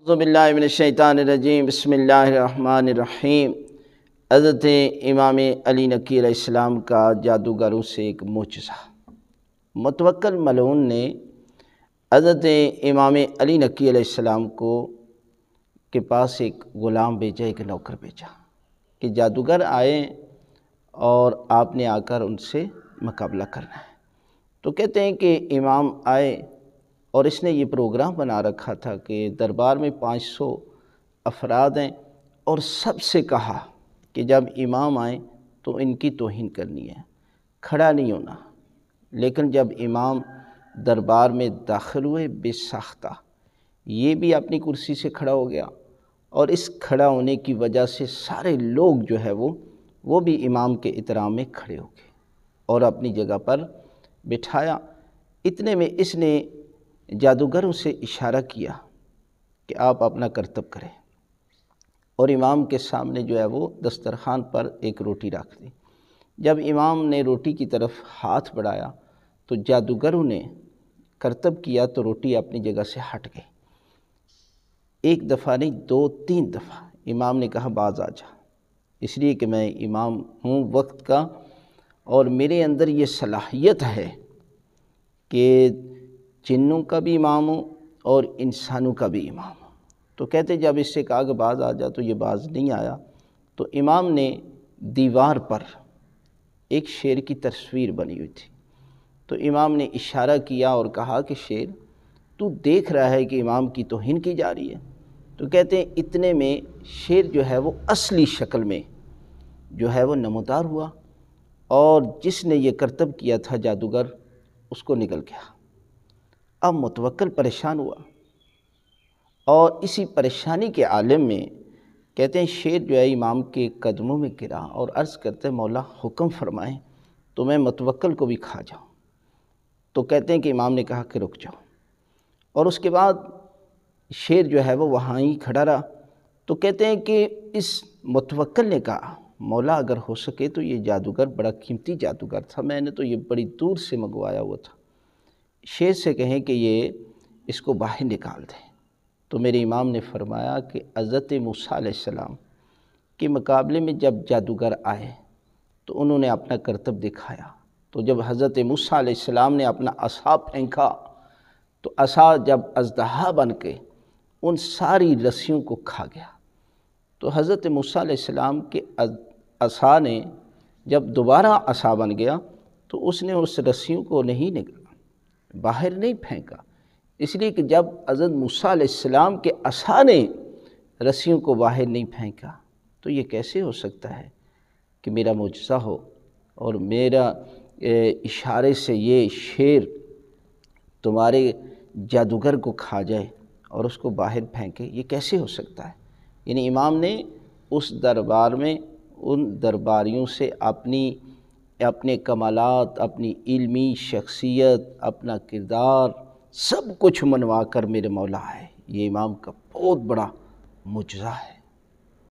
اعوذ باللہ من الشیطان الرجیم، بسم اللہ الرحمن الرحیم۔ حضرت امام علی نقی علیہ السلام کا جادوگروں سے ایک معجزہ۔ متوکل ملعون نے حضرت امام علی نقی علیہ السلام کے پاس ایک غلام بھیجا، ایک نوکر بھیجا کہ جادوگر آئے اور آپ نے آ کر ان سے مقابلہ کرنا ہے۔ تو کہتے ہیں کہ امام آئے اور اس نے یہ پروگرام بنا رکھا تھا کہ دربار میں 500 افراد ہیں، اور سب سے کہا کہ جب امام آئیں تو ان کی توہین کرنی ہے، کھڑا نہیں ہونا۔ لیکن جب امام دربار میں داخل ہوئے بے ساختہ، یہ بھی اپنی کرسی سے کھڑا ہو گیا، اور اس کھڑا ہونے کی وجہ سے سارے لوگ جو ہے وہ بھی امام کے احترام میں کھڑے ہو گئے اور اپنی جگہ پر بٹھایا۔ اتنے میں اس نے جادوگروں سے اشارہ کیا کہ آپ اپنا کرتب کریں، اور امام کے سامنے جو ہے وہ دسترخوان پر ایک روٹی رکھ دی۔ جب امام نے روٹی کی طرف ہاتھ بڑھایا تو جادوگروں نے کرتب کیا تو روٹی اپنی جگہ سے ہٹ گئی۔ ایک دفعہ نہیں، 2-3 دفعہ امام نے کہا باز آ جا، اس لیے کہ میں امام ہوں وقت کا، اور میرے اندر یہ صلاحیت ہے کہ جنوں کا بھی امام ہوں اور انسانوں کا بھی امام ہوں۔ تو کہتے جب اس سے کہا کہ باز آ جا تو یہ باز نہیں آیا، تو امام نے دیوار پر ایک شیر کی تصویر بنی ہوئی تھی، تو امام نے اشارہ کیا اور کہا کہ شیر تو دیکھ رہا ہے کہ امام کی توہین کی جا رہی ہے؟ تو کہتے ہیں اتنے میں شیر جو ہے وہ اصلی شکل میں جو ہے وہ نمودار ہوا، اور جس نے یہ کرتب کیا تھا جادوگر، اس کو نکل گیا۔ اب متوکل پریشان ہوا، اور اسی پریشانی کے عالم میں کہتے ہیں شیر جو ہے امام کے قدموں میں گرا اور عرض کرتے مولا حکم فرمائیں تو میں متوکل کو بھی کھا جاؤں۔ تو کہتے ہیں کہ امام نے کہا کہ رک جاؤ، اور اس کے بعد شیر جو ہے وہ وہاں ہی کھڑا رہا۔ تو کہتے ہیں کہ اس متوکل نے کہا مولا اگر ہو سکے تو یہ جادوگر بڑا قیمتی جادوگر تھا، میں نے تو یہ بڑی دور سے منگوایا ہوا تھا، شیر سے کہیں کہ یہ اس کو باہر نکال دیں۔ تو میرے امام نے فرمایا کہ حضرت موسیٰ علیہ السلام کے مقابلے میں جب جادوگر آئے تو انہوں نے اپنا کرتب دکھایا، تو جب حضرت موسیٰ علیہ السلام نے اپنا عصا پھینکا تو عصا جب اژدہا بن کے ان ساری رسیوں کو کھا گیا۔ تو حضرت موسیٰ علیہ السلام کے عصا نے جب دوبارہ عصا بن گیا تو اس نے اس رسیوں کو نہیں نکلا، باہر نہیں پھینکا، اس لیے کہ جب حضرت موسیٰ علیہ السلام کے عصا نے رسیوں کو باہر نہیں پھینکا تو یہ کیسے ہو سکتا ہے کہ میرا معجزہ ہو اور میرا اشارے سے یہ شیر تمہارے جادوگر کو کھا جائے اور اس کو باہر پھینکے؟ یہ کیسے ہو سکتا ہے؟ یعنی امام نے اس دربار میں ان درباریوں سے اپنے کمالات، اپنی علمی شخصیت، اپنا کردار سب کچھ منوا کر میرے مولا ہے۔ یہ امام کا بہت بڑا معجزہ ہے۔